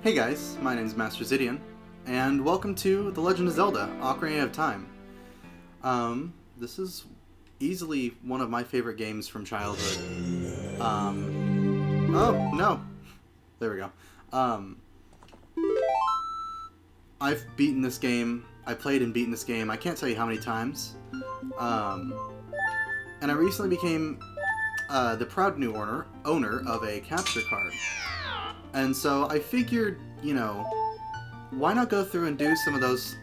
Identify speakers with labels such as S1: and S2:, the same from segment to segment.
S1: Hey guys, my name is Master Zidian, and welcome to The Legend of Zelda: Ocarina of Time. This is easily one of my favorite games from childhood. Oh, no. There we go. I've beaten this game, I played and beaten this game, I can't tell you how many times. And I recently became the proud new owner of a capture card. And so I figured, why not go through and do some of those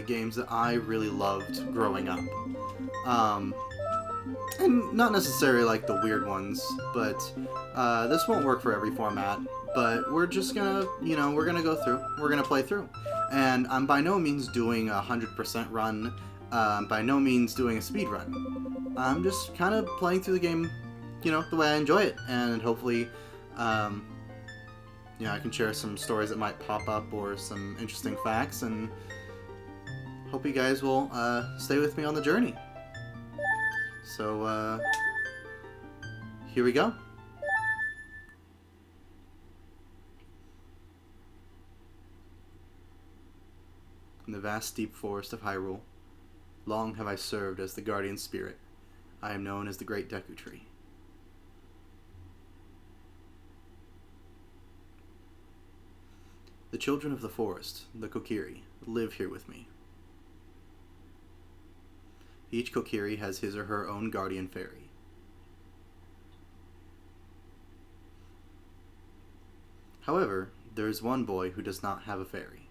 S1: games that I really loved growing up. And not necessarily like the weird ones, but this won't work for every format. But we're just gonna, we're gonna go through. We're gonna play through. And I'm by no means doing a 100% run. By no means doing a speed run. I'm just kind of playing through the game, the way I enjoy it. And hopefully, I can share some stories that might pop up or some interesting facts, and hope you guys will stay with me on the journey. So, here we go. In the vast deep forest of Hyrule, long have I served as the guardian spirit. I am known as the Great Deku Tree. The children of the forest, the Kokiri, live here with me. Each Kokiri has his or her own guardian fairy. However, there is one boy who does not have a fairy.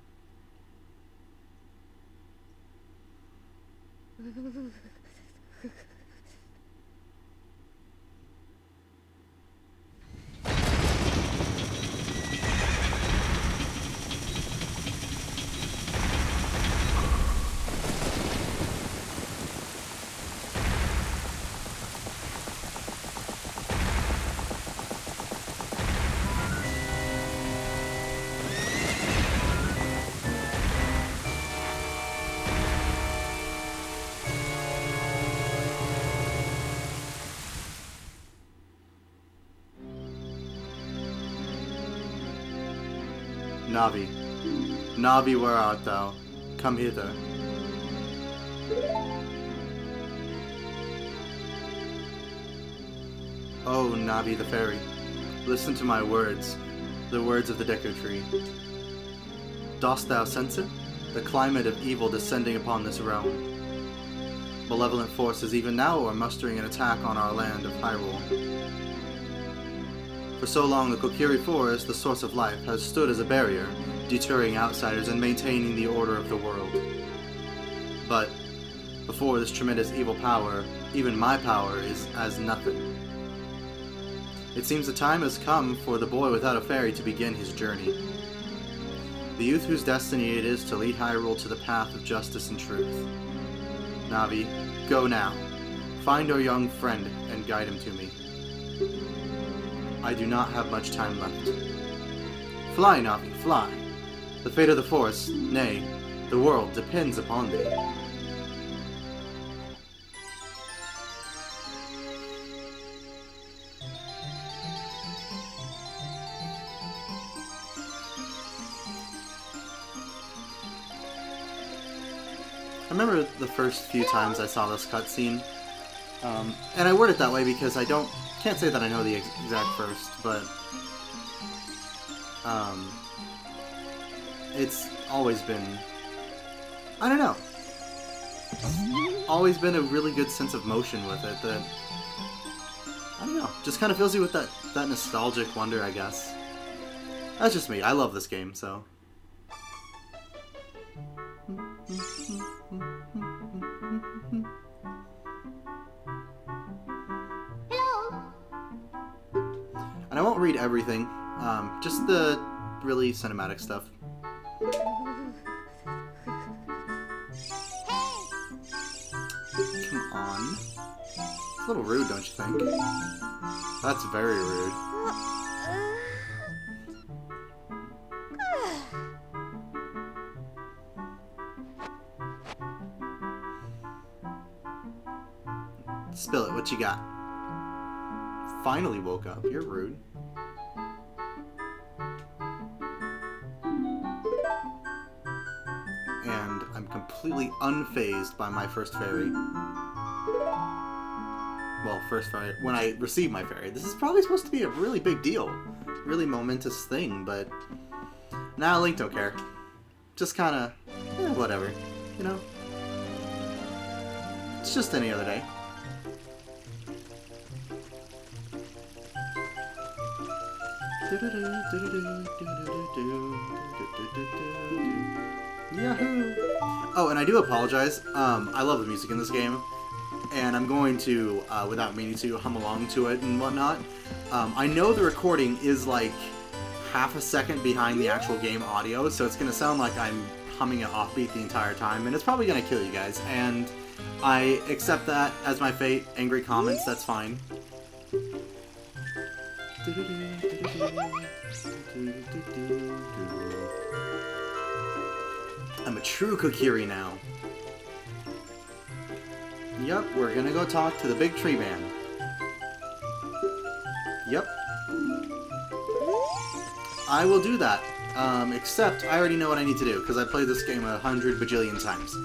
S1: Navi. Navi, where art thou? Come hither. Oh, Navi the fairy, listen to my words, the words of the Deku Tree. Dost thou sense it? The climate of evil descending upon this realm. Malevolent forces even now are mustering an attack on our land of Hyrule. For so long, the Kokiri Forest, the source of life, has stood as a barrier, deterring outsiders and maintaining the order of the world. But before this tremendous evil power, even my power is as nothing. It seems the time has come for the boy without a fairy to begin his journey. The youth whose destiny it is to lead Hyrule to the path of justice and truth. Navi, go now. Find our young friend and guide him to me. I do not have much time left. Fly, Navi, fly. The fate of the forest, nay, the world, depends upon thee. I remember the first few times I saw this cutscene, and I word it that way because I can't say that I know the exact verse, but it's always been, I don't know, always been a really good sense of motion with it that, I don't know, just kind of fills you with that nostalgic wonder, I guess. That's just me. I love this game, so. And I won't read everything, just the really cinematic stuff. Come on. It's a little rude, don't you think? That's very rude. Spill it, what you got? Finally woke up. You're rude. and I'm completely unfazed by my first fairy. Well, first fairy, when I receive my fairy. This is probably supposed to be a really big deal. Really momentous thing, but... Nah, Link don't care. Just kinda... whatever. You know? It's just any other day. Yahoo! Oh, and I do apologize. I love the music in this game, and I'm going to, without meaning to, hum along to it and whatnot. I know the recording is like half a second behind the actual game audio, so it's going to sound like I'm humming it offbeat the entire time, and it's probably going to kill you guys, and I accept that as my fate. Angry comments, that's fine. I'm a true Kokiri now. Yup, we're gonna go talk to the big tree man. Yup. I will do that. Except I already know what I need to do, because I played this game 100 bajillion times.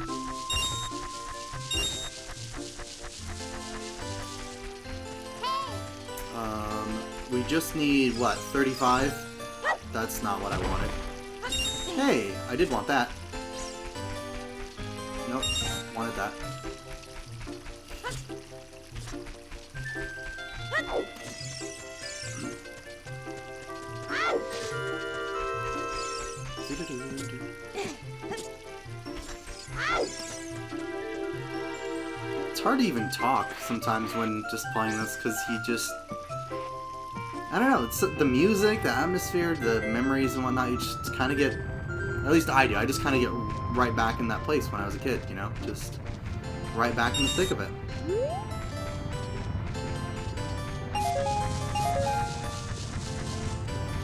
S1: We just need, what, 35? That's not what I wanted. Hey, I did want that. Nope, wanted that. It's hard to even talk sometimes when just playing this, because he just... I don't know, it's the music, the atmosphere, the memories and whatnot, you just kind of get... At least I do, I just kind of get right back in that place when I was a kid, you know? Just right back in the thick of it.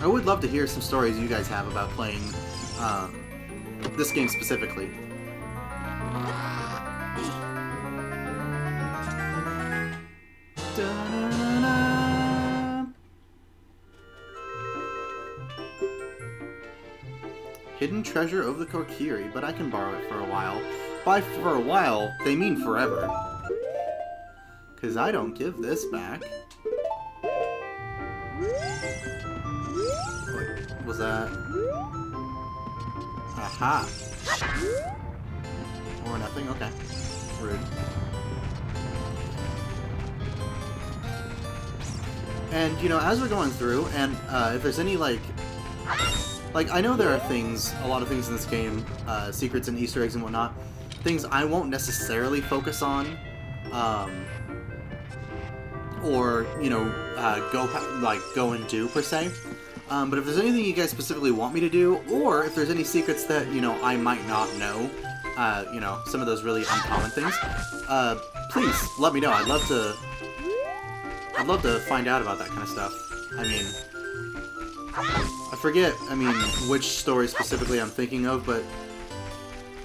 S1: I would love to hear some stories you guys have about playing this game specifically. Hidden treasure of the Kokiri, but I can borrow it for a while. By for a while, they mean forever. Because I don't give this back. Wait, was that... Aha! Or nothing? Okay. Rude. And, you know, as we're going through, and if there's any, like, I know there are things, a lot of things in this game, secrets and Easter eggs and whatnot, things I won't necessarily focus on, or, you know, go and do, per se. But if there's anything you guys specifically want me to do, or if there's any secrets that, you know, I might not know, you know, some of those really uncommon things, please let me know. I'd love to find out about that kind of stuff. I mean, I forget, which story specifically I'm thinking of, but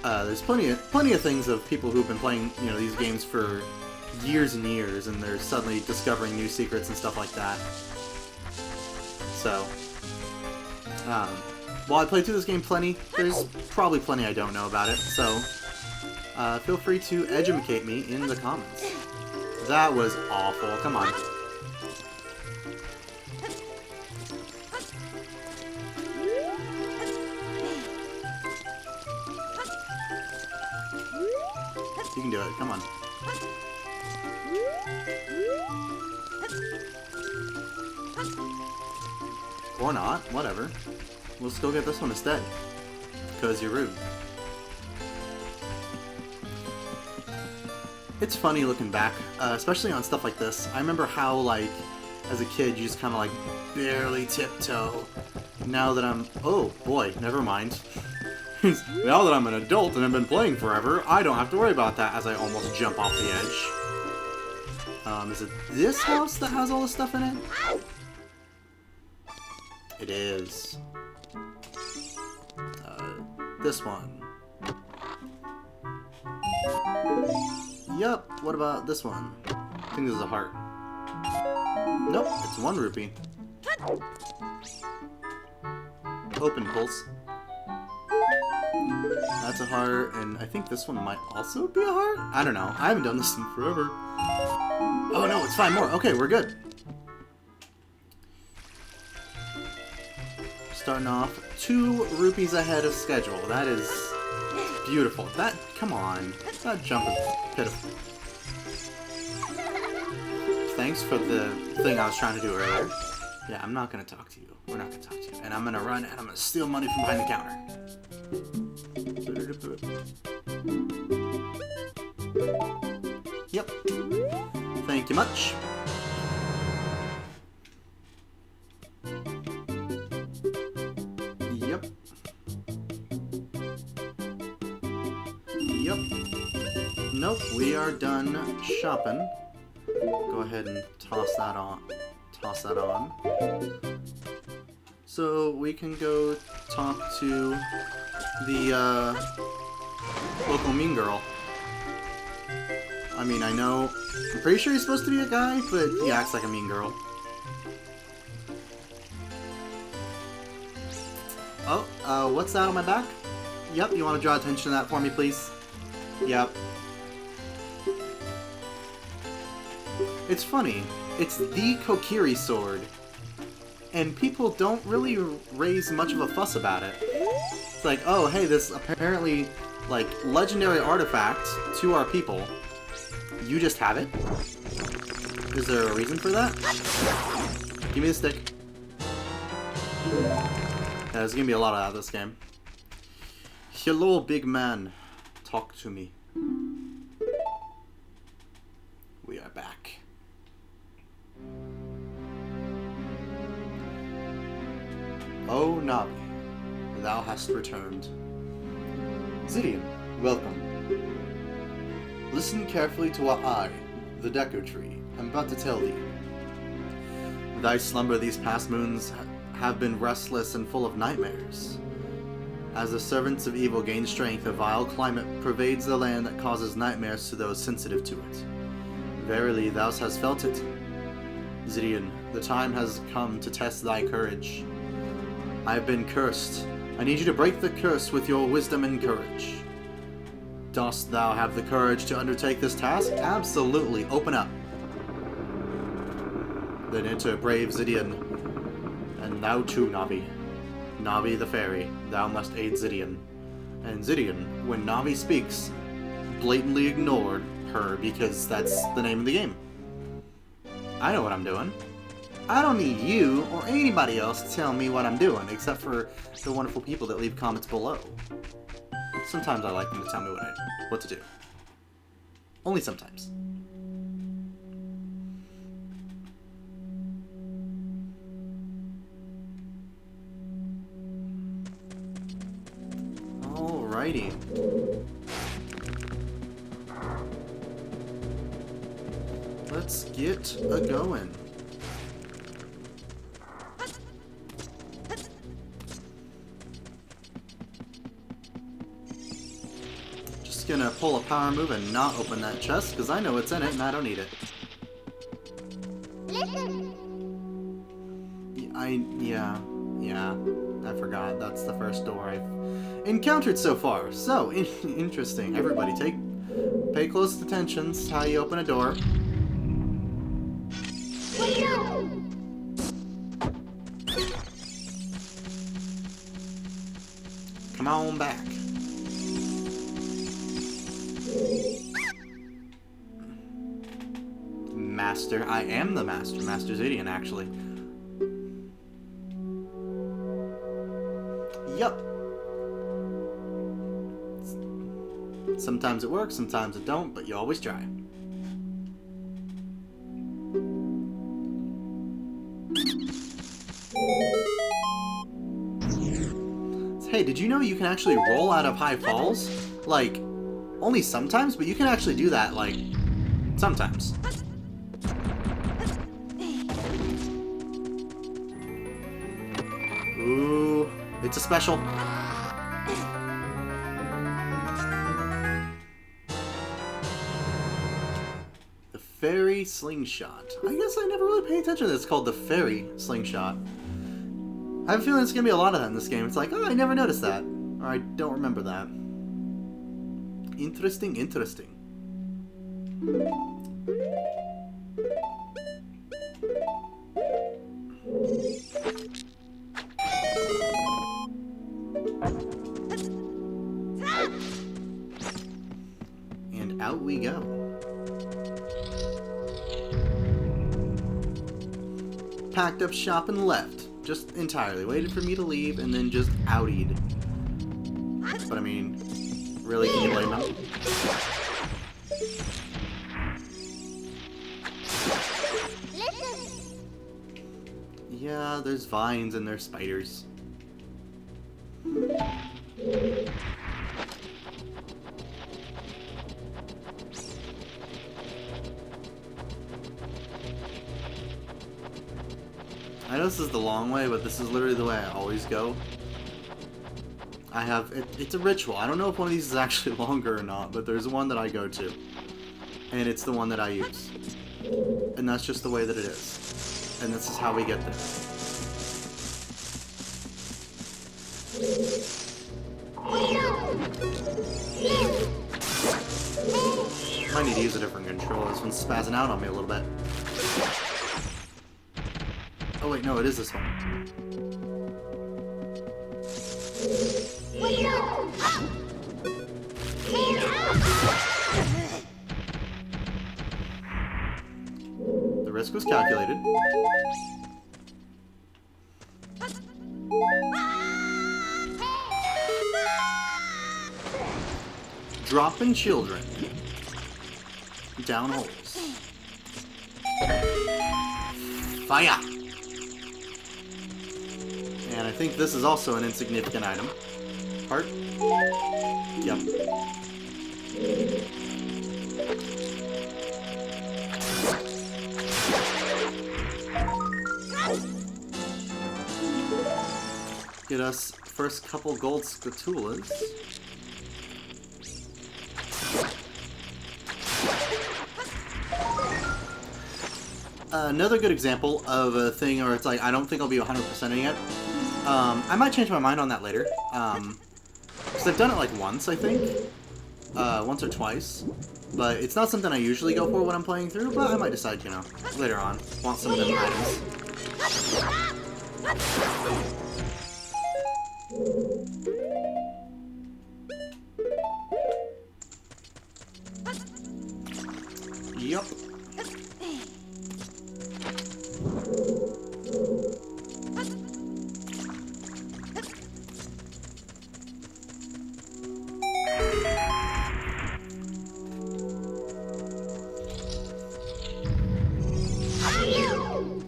S1: there's plenty of things of people who've been playing, you know, these games for years and years, and they're suddenly discovering new secrets and stuff like that. So, while I played through this game plenty, there's probably plenty I don't know about it, so feel free to educate me in the comments. That was awful, come on. You can do it, come on. Or not, whatever. We'll just go get this one instead. Because you're rude. It's funny looking back, especially on stuff like this. I remember how, like, as a kid, you just kind of, like, barely tiptoe. Now that I'm... Oh, boy, never mind. Now that I'm an adult and I've been playing forever, I don't have to worry about that as I almost jump off the edge. Is it this house that has all this stuff in it? It is. This one. Yup, what about this one? I think this is a heart. Nope, it's 1 rupee. Open pulse. That's a heart, and I think this one might also be a heart? I don't know. I haven't done this in forever. Oh no, it's 5 more. Okay, we're good. Starting off 2 rupees ahead of schedule. That is beautiful. That, come on. That jump is pitiful. Thanks for the thing I was trying to do earlier. Yeah, I'm not gonna talk to you. We're not gonna talk to you. And I'm gonna run and I'm gonna steal money from behind the counter. Yep. Thank you much. Yep. Yep. Nope, we are done shopping. Go ahead and toss that on. Toss that on. So we can go talk to the local mean girl. I mean, I know, I'm pretty sure he's supposed to be a guy, but he acts like a mean girl. Oh, what's that on my back? Yep, you want to draw attention to that for me, please? Yep. It's funny, it's the Kokiri sword, and people don't really raise much of a fuss about it. It's like, oh, hey, this apparently, like, legendary artifact to our people. You just have it? Is there a reason for that? Give me the stick. Yeah, there's gonna be a lot of that this game. Hello, big man. Talk to me. We are back. Oh, Navi, thou hast returned. Zidian, welcome. Listen carefully to what I, the Deku Tree, am about to tell thee. Thy slumber these past moons have been restless and full of nightmares. As the servants of evil gain strength, a vile climate pervades the land that causes nightmares to those sensitive to it. Verily, thou hast felt it. Zidian, the time has come to test thy courage. I have been cursed. I need you to break the curse with your wisdom and courage. Dost thou have the courage to undertake this task? Absolutely. Open up. Then enter brave Zidian. And thou too, Navi. Navi the fairy, thou must aid Zidian. And Zidian, when Navi speaks, blatantly ignored her because that's the name of the game. I know what I'm doing. I don't need you or anybody else to tell me what I'm doing, except for the wonderful people that leave comments below. Sometimes I like them to tell me what to do. Only sometimes. Alrighty. Let's get a-going. Gonna pull a power move and not open that chest because I know what's in it and I don't need it. Yeah, I forgot. That's the first door I've encountered so far. So interesting. Everybody, pay close attention. This is how you open a door. Come on back. Master. I am the Master. Master Zidian, actually. Yup. Sometimes it works, sometimes it don't, but you always try. Hey, did you know you can actually roll out of high falls? Like, only sometimes, but you can actually do that, like, sometimes. Ooh, it's a special. The Fairy Slingshot. I guess I never really paid attention to this. It's called the Fairy Slingshot. I have a feeling there's going to be a lot of that in this game. It's like, oh, I never noticed that. Or I don't remember that. Interesting, interesting. And out we go. Packed up shop and left. Just entirely. Waited for me to leave and then just outied. But I mean, really, can you blame them? Yeah, there's vines and there's spiders. I know this is the long way, but this is literally the way I always go. I have... it's a ritual. I don't know if one of these is actually longer or not, but there's one that I go to. And it's the one that I use. And that's just the way that it is. And this is how we get there. Might need to use a different control. This one's spazzing out on me a little bit. Oh wait, no, it is this one. The risk was calculated. Dropping children down holes. Fire! And I think this is also an insignificant item. Heart? Yep. Get us first couple gold spatulas. Another good example of a thing where it's like, I don't think I'll be 100%ing it. I might change my mind on that later. Because I've done it like once, I think. Once or twice. But it's not something I usually go for when I'm playing through, but I might decide, you know, later on. Want some of them items. Yup.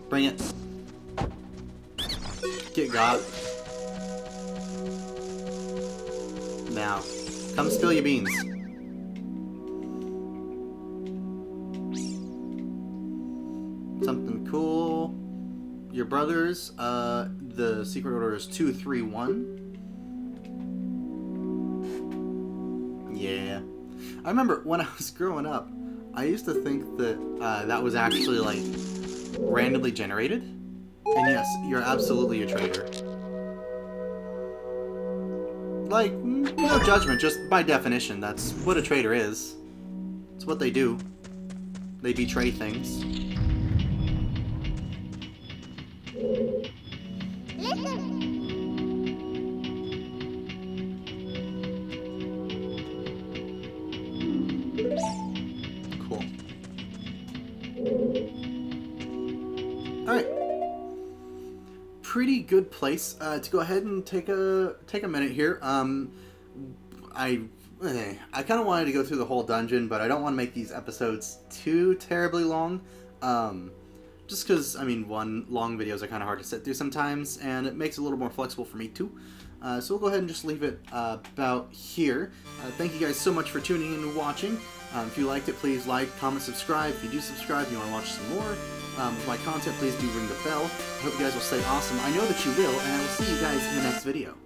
S1: Bring it. Get got. Now, come spill your beans. Something cool. Your brothers, the secret order is 231. Yeah. I remember when I was growing up, I used to think that that was actually like randomly generated. And yes, you're absolutely a traitor. Like, no judgment, just by definition, that's what a traitor is. It's what they do. They betray things. Cool. Alright. Pretty good place to go ahead and take a minute here. I kind of wanted to go through the whole dungeon, but I don't want to make these episodes too terribly long. Just because, I mean, long videos are kind of hard to sit through sometimes, and it makes it a little more flexible for me too. So we'll go ahead and just leave it about here. Thank you guys so much for tuning in and watching. If you liked it, please like, comment, subscribe. If you do subscribe and you want to watch some more of my content, please do ring the bell. I hope you guys will stay awesome. I know that you will, and I will see you guys in the next video.